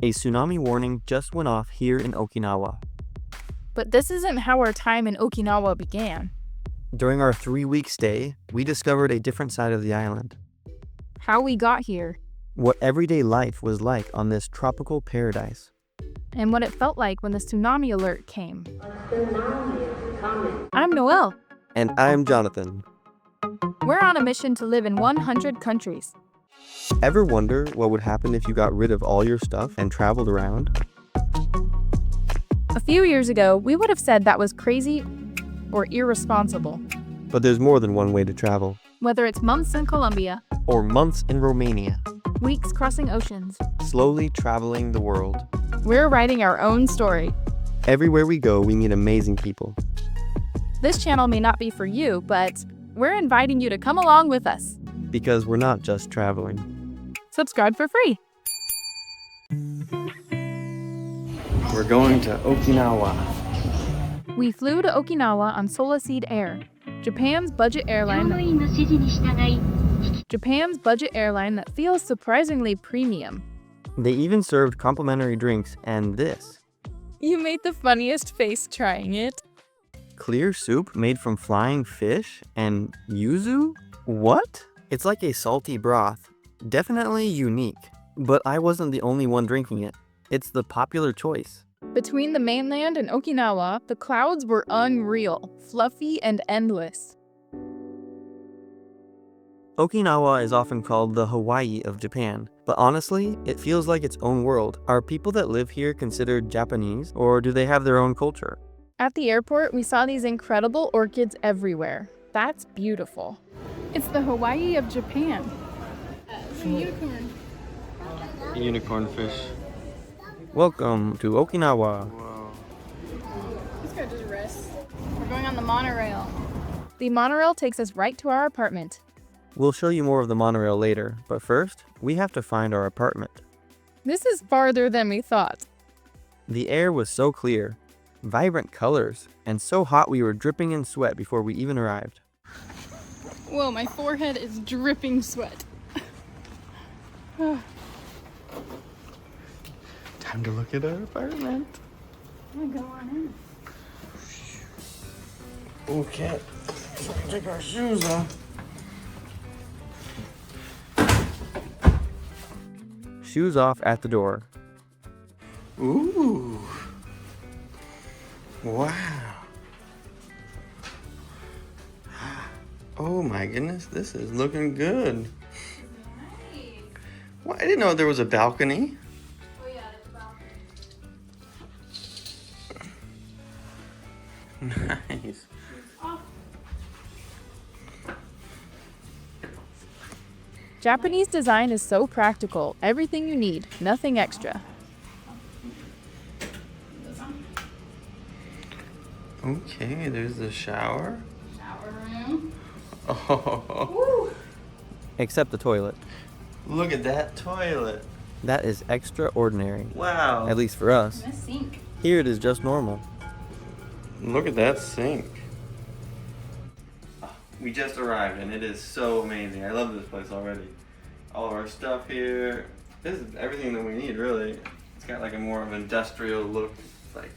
A tsunami warning just went off here in Okinawa. But this isn't how our time in Okinawa began. During our 3-week stay, we discovered a different side of the island. How we got here, What everyday life was like on this tropical paradise. and what it felt like when the tsunami alert came. I'm Noelle. And I'm Jonathan. We're on a mission to live in 100 countries. Ever wonder what would happen if you got rid of all your stuff and traveled around? A few years ago, we would have said that was crazy or irresponsible. But there's more than one way to travel. Whether it's months in Colombia, Or months in Romania. weeks crossing oceans, Slowly traveling the world. we're writing our own story. Everywhere we go, we meet amazing people. This channel may not be for you, but we're inviting you to come along with us. Because we're not just traveling. Subscribe for free. We're going to Okinawa. We flew to Okinawa on Solaseed Air, Japan's budget airline that feels surprisingly premium. They even served complimentary drinks and this. You made the funniest face trying it. Clear soup made from flying fish and yuzu? What? It's like a salty broth. Definitely unique. But I wasn't the only one drinking it. It's the popular choice. Between the mainland and Okinawa, the clouds were unreal, fluffy and endless. Okinawa is often called the Hawaii of Japan, but honestly, it feels like its own world. Are people that live here considered Japanese, or do they have their own culture? At the airport, we saw these incredible orchids everywhere. That's beautiful. It's the Hawaii of Japan. It's a unicorn. Unicorn fish. Welcome to Okinawa. This guy just rests. We're going on the monorail. The monorail takes us right to our apartment. We'll show you more of the monorail later, but first, we have to find our apartment. This is farther than we thought. The air was so clear, vibrant colors, and so hot we were dripping in sweat before we even arrived. Whoa, my forehead is dripping sweat. Time to look at our apartment. Go on in. Okay, so we take our shoes off. Shoes off at the door. Ooh. Wow. Oh my goodness, this is looking good. Well, I didn't know there was a balcony. Oh yeah, there's a balcony. Nice. Japanese design is so practical. Everything you need, nothing extra. Okay, there's the shower. Shower room. Oh. Except the toilet. Look at that toilet. That is extraordinary. Wow. At least for us. A sink. Here it is just normal. Look at that sink. We just arrived and it is so amazing. I love this place already. All of our stuff here. This is everything that we need, really. It's got like a more of an industrial look. It's like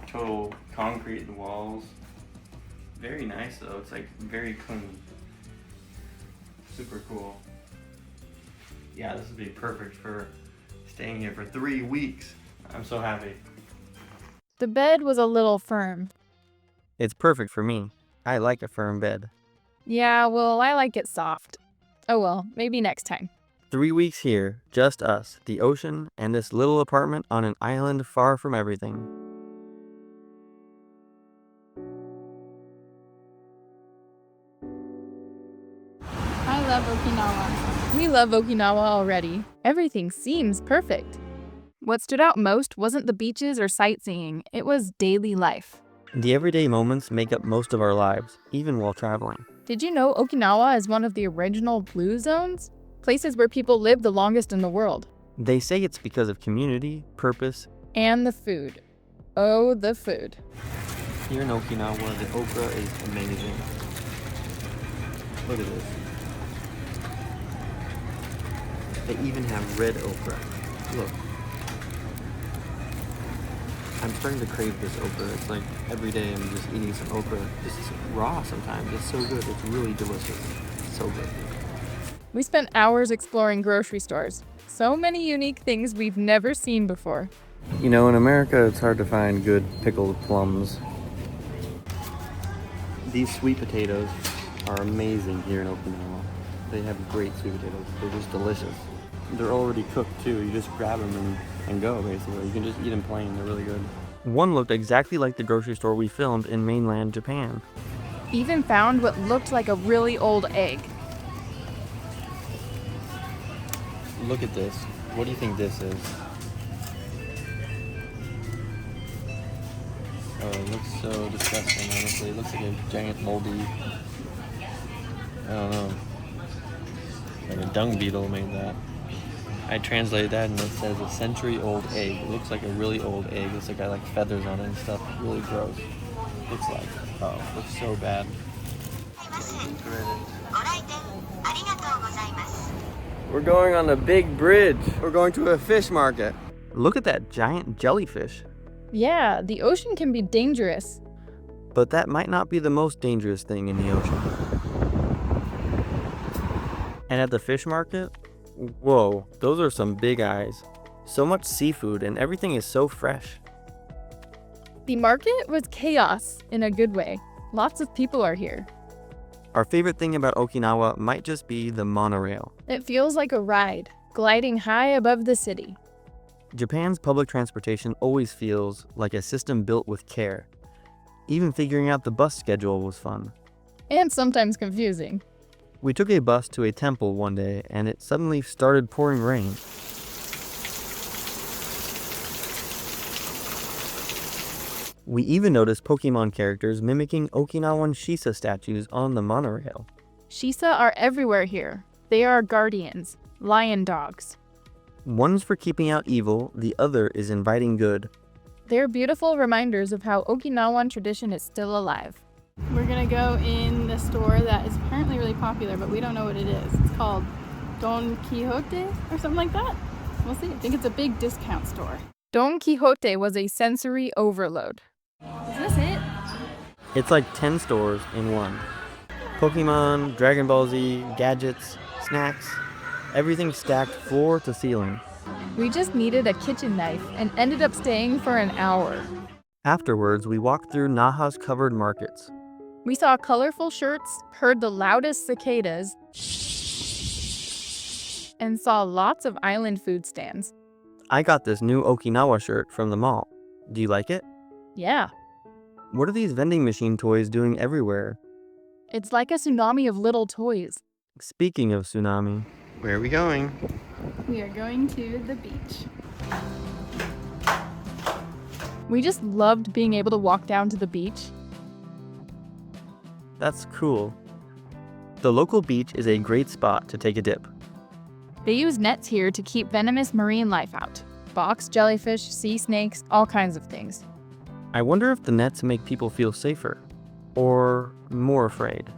total concrete in the walls. Very nice though. It's like very clean. Super cool. Yeah, this would be perfect for staying here for 3 weeks. I'm so happy. The bed was a little firm. It's perfect for me. I like a firm bed. Yeah, well, I like it soft. Oh well, maybe next time. 3 weeks here, just us, the ocean, and this little apartment on an island far from everything. I love Okinawa. We love Okinawa already. Everything seems perfect. What stood out most wasn't the beaches or sightseeing, it was daily life. The everyday moments make up most of our lives, even while traveling. Did you know Okinawa is one of the original blue zones? Places where people live the longest in the world. They say it's because of community, purpose. And the food. Oh, the food. Here in Okinawa, the okra is amazing. Look at this. They even have red okra. Look. I'm starting to crave this okra. It's like every day I'm just eating some okra. Just raw sometimes. It's so good. It's really delicious. So good. We spent hours exploring grocery stores. So many unique things we've never seen before. You know, in America, it's hard to find good pickled plums. These sweet potatoes are amazing here in Okinawa. They have great sweet potatoes. They're just delicious. They're already cooked too. You just grab them and go, basically. You can just eat them plain. They're really good. One looked exactly like the grocery store we filmed in mainland Japan. Even found what looked like a really old egg. Look at this. What do you think this is? Oh, it looks so disgusting, honestly. It looks like a giant moldy, I don't know, like a dung beetle made that. I translated that and it says a century-old egg. It looks like a really old egg. It's like feathers on it and stuff. Really gross. Looks like, looks so bad. We're going on the big bridge. We're going to a fish market. Look at that giant jellyfish. Yeah, the ocean can be dangerous. But that might not be the most dangerous thing in the ocean. And at the fish market, whoa, those are some big eyes. So much seafood and everything is so fresh. The market was chaos in a good way. Lots of people are here. Our favorite thing about Okinawa might just be the monorail. It feels like a ride, gliding high above the city. Japan's public transportation always feels like a system built with care. Even figuring out the bus schedule was fun. And sometimes confusing. We took a bus to a temple one day and it suddenly started pouring rain. We even noticed Pokemon characters mimicking Okinawan Shisa statues on the monorail. Shisa are everywhere here. They are guardians, lion dogs. One's for keeping out evil, the other is inviting good. They're beautiful reminders of how Okinawan tradition is still alive. We're gonna go in the store that is apparently really popular, but we don't know what it is. It's called Don Quixote or something like that. We'll see. I think it's a big discount store. Don Quixote was a sensory overload. Is this it? It's like 10 stores in one. Pokemon, Dragon Ball Z, gadgets, snacks, everything stacked floor to ceiling. We just needed a kitchen knife and ended up staying for an hour. Afterwards, we walked through Naha's covered markets. We saw colorful shirts, heard the loudest cicadas, and saw lots of island food stands. I got this new Okinawa shirt from the mall. Do you like it? Yeah. What are these vending machine toys doing everywhere? It's like a tsunami of little toys. Speaking of tsunami, where are we going? We are going to the beach. We just loved being able to walk down to the beach. That's cool. The local beach is a great spot to take a dip. They use nets here to keep venomous marine life out. Box jellyfish, sea snakes, all kinds of things. I wonder if the nets make people feel safer or more afraid.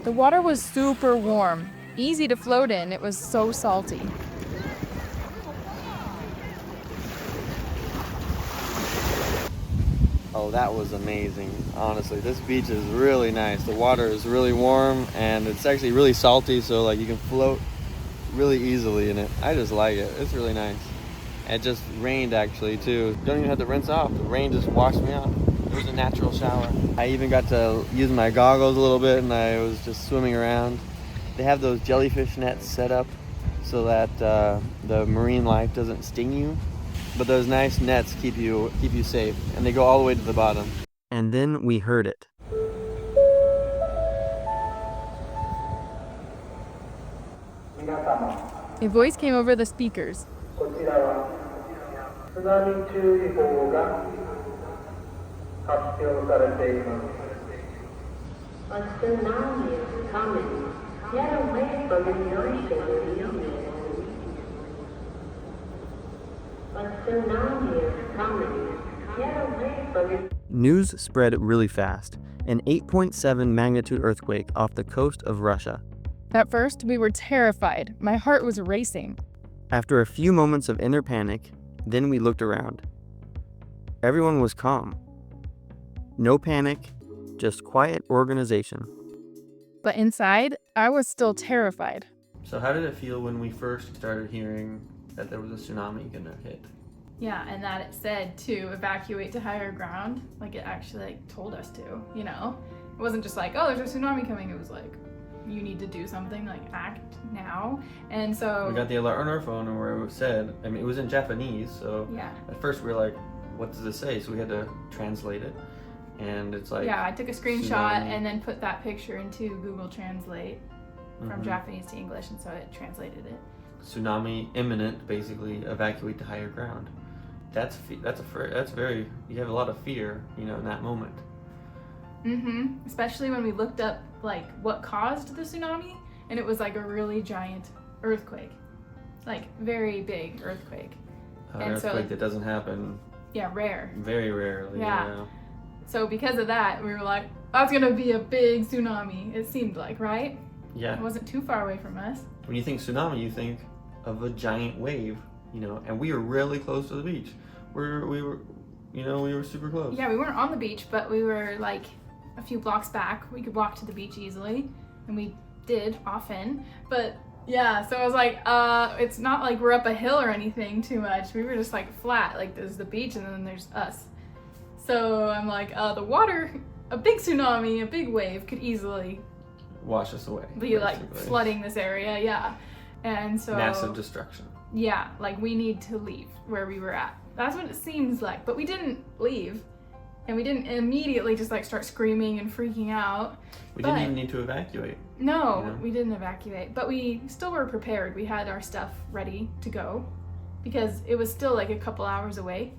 The water was super warm, easy to float in. It was so salty. Oh, that was amazing. Honestly, this beach is really nice. The water is really warm and it's actually really salty, so like you can float really easily in it. I just like it. It's really nice. It just rained actually too. Don't even have to rinse off. The rain just washed me off. It was a natural shower. I even got to use my goggles a little bit and I was just swimming around. They have those jellyfish nets set up so that the marine life doesn't sting you. But those nice nets keep you safe, and they go all the way to the bottom. And then we heard it. A voice came over the speakers. A tsunami is coming. Get away from the ocean. A tsunami is coming. Get away from it. News spread really fast. An 8.7 magnitude earthquake off the coast of Russia. At first, we were terrified. My heart was racing. After a few moments of inner panic, then we looked around. everyone was calm. No panic, just quiet organization. But inside, I was still terrified. So how did it feel when we first started hearing that there was a tsunami gonna hit? Yeah, and that it said to evacuate to higher ground. Like, it actually, like, told us to, you know? It wasn't just like, oh, there's a tsunami coming. It was like, you need to do something, like, act now. And so... We got the alert on our phone, and where it said, I mean, it was in Japanese, so yeah. At first we were like, what does this say? So we had to translate it, and it's like... Yeah, I took a screenshot tsunami. and then put that picture into Google Translate from Japanese to English, and so it translated it. Tsunami imminent, basically, evacuate to higher ground. That's very, you have a lot of fear, you know, in that moment. Especially when we looked up, like, what caused the tsunami, and it was like a really giant earthquake. Like, very big earthquake. An And earthquake so, that doesn't happen yeah, rare. very rarely. Yeah. So because of that, we were like, that's gonna be a big tsunami, it seemed like, right? Yeah. It wasn't too far away from us. When you think tsunami, you think of a giant wave, you know, and we were really close to the beach. We were super close. Yeah, we weren't on the beach, but we were like a few blocks back. We could walk to the beach easily, and we did often. But yeah, so I was like, it's not like we're up a hill or anything too much. We were just like flat, like there's the beach and then there's us. So I'm like, the water, a big tsunami, a big wave could easily Wash us away. be like flooding this area, yeah. And so massive destruction. yeah, like we need to leave where we were at. That's what it seems like. But we didn't leave, and we didn't immediately just like start screaming and freaking out. We didn't even need to evacuate. No, you know? we didn't evacuate, but we still were prepared. We had our stuff ready to go because it was still like a couple hours away,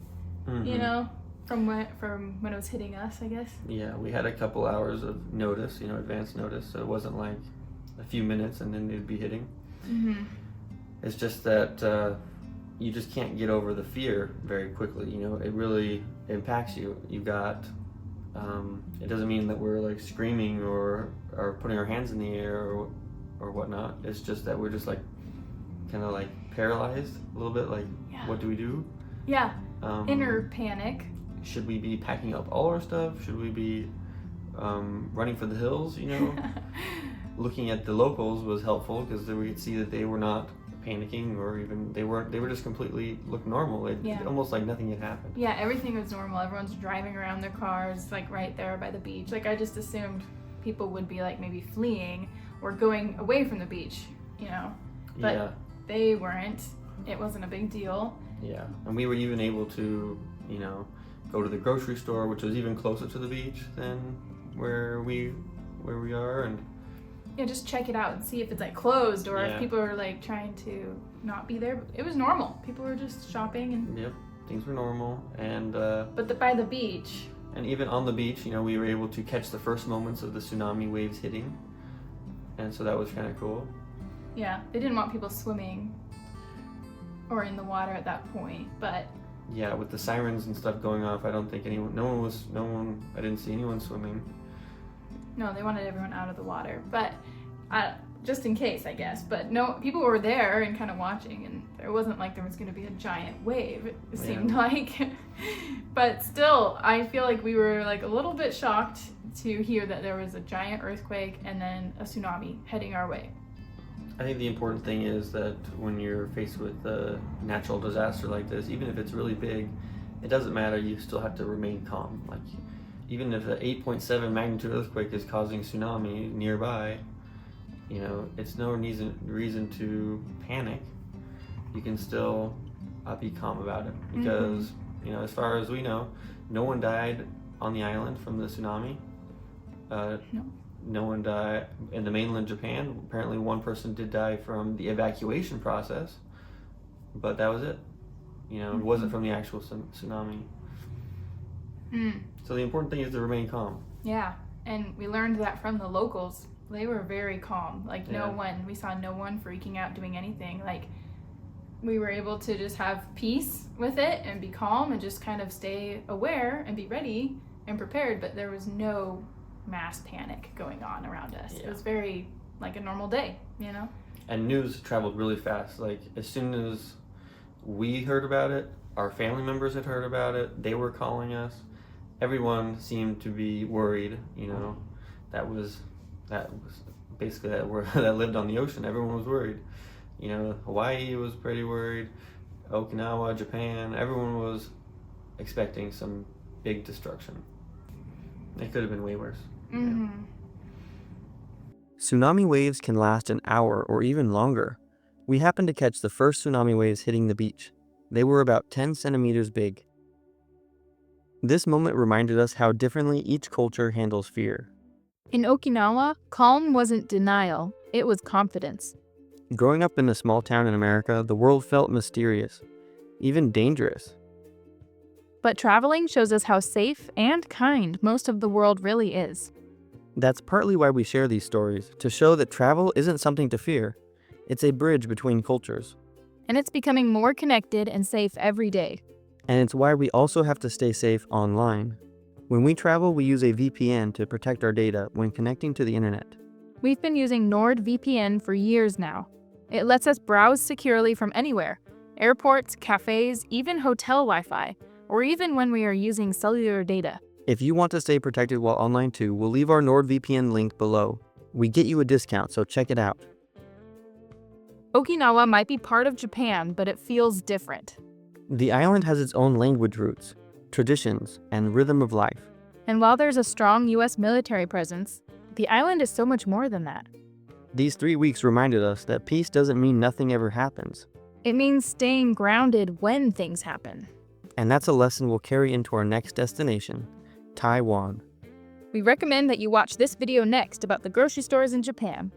you know, from when it was hitting us, I guess. Yeah, we had a couple hours of notice, you know, advance notice, so it wasn't like a few minutes and then it'd be hitting. It's just that you just can't get over the fear very quickly, you know. It really impacts you. You got it doesn't mean that we're like screaming or putting our hands in the air or whatnot. It's just that we're just like kind of like paralyzed a little bit, like what do we do? Yeah. Inner panic. Should we be packing up all our stuff? Should we be running for the hills, you know? Looking at the locals was helpful because we could see that they were not panicking or even they were just completely looked normal. Almost like nothing had happened. Yeah, everything was normal. Everyone's driving around their cars like right there by the beach. Like I just assumed people would be like maybe fleeing or going away from the beach, you know. But they weren't. It wasn't a big deal. Yeah, and we were even able to, you know, go to the grocery store, which was even closer to the beach than where we are, and yeah, just check it out and see if it's like closed or if people are like trying to not be there. It was normal. People were just shopping and yep, things were normal. And but by the beach, and even on the beach, you know, we were able to catch the first moments of the tsunami waves hitting, and so that was kind of cool. Yeah, they didn't want people swimming or in the water at that point, but yeah, with the sirens and stuff going off, I don't think I didn't see anyone swimming. No, they wanted everyone out of the water, but just in case, I guess. But no, people were there and kind of watching, and it wasn't like there was going to be a giant wave, it seemed like. But still, I feel like we were like a little bit shocked to hear that there was a giant earthquake and then a tsunami heading our way. I think the important thing is that when you're faced with a natural disaster like this, even if it's really big, it doesn't matter, you still have to remain calm. Like, even if the 8.7 magnitude earthquake is causing tsunami nearby, you know, it's no reason to panic. You can still be calm about it because, you know, as far as we know, no one died on the island from the tsunami. No one died in the mainland Japan. Apparently one person did die from the evacuation process, but that was it. You know, it wasn't from the actual tsunami. So the important thing is to remain calm. Yeah, and we learned that from the locals. They were very calm. Like we saw no one freaking out doing anything. Like we were able to just have peace with it and be calm and just kind of stay aware and be ready and prepared, but there was no mass panic going on around us. It was very like a normal day, you know? And news traveled really fast. Like as soon as we heard about it, Our family members had heard about it. They were calling us. Everyone seemed to be worried. That was basically that lived on the ocean. Everyone was worried. Hawaii was pretty worried. Okinawa, Japan, everyone was expecting some big destruction. It could have been way worse. Mm-hmm. Tsunami waves can last an hour or even longer. We happened to catch the first tsunami waves hitting the beach. They were about 10 centimeters big. This moment reminded us how differently each culture handles fear. In Okinawa, calm wasn't denial, it was confidence. Growing up in a small town in America, the world felt mysterious, even dangerous. But traveling shows us how safe and kind most of the world really is. That's partly why we share these stories, to show that travel isn't something to fear. It's a bridge between cultures. And it's becoming more connected and safe every day. And it's why we also have to stay safe online. When we travel, we use a VPN to protect our data when connecting to the internet. We've been using NordVPN for years now. It lets us browse securely from anywhere. Airports, cafes, even hotel Wi-Fi, or even when we are using cellular data. If you want to stay protected while online too, we'll leave our NordVPN link below. We get you a discount, so check it out. Okinawa might be part of Japan, but it feels different. The island has its own language roots, traditions, and rhythm of life. And while there's a strong US military presence, the island is so much more than that. These 3 weeks reminded us that peace doesn't mean nothing ever happens. It means staying grounded when things happen. And that's a lesson we'll carry into our next destination, Taiwan. We recommend that you watch this video next about the grocery stores in Japan.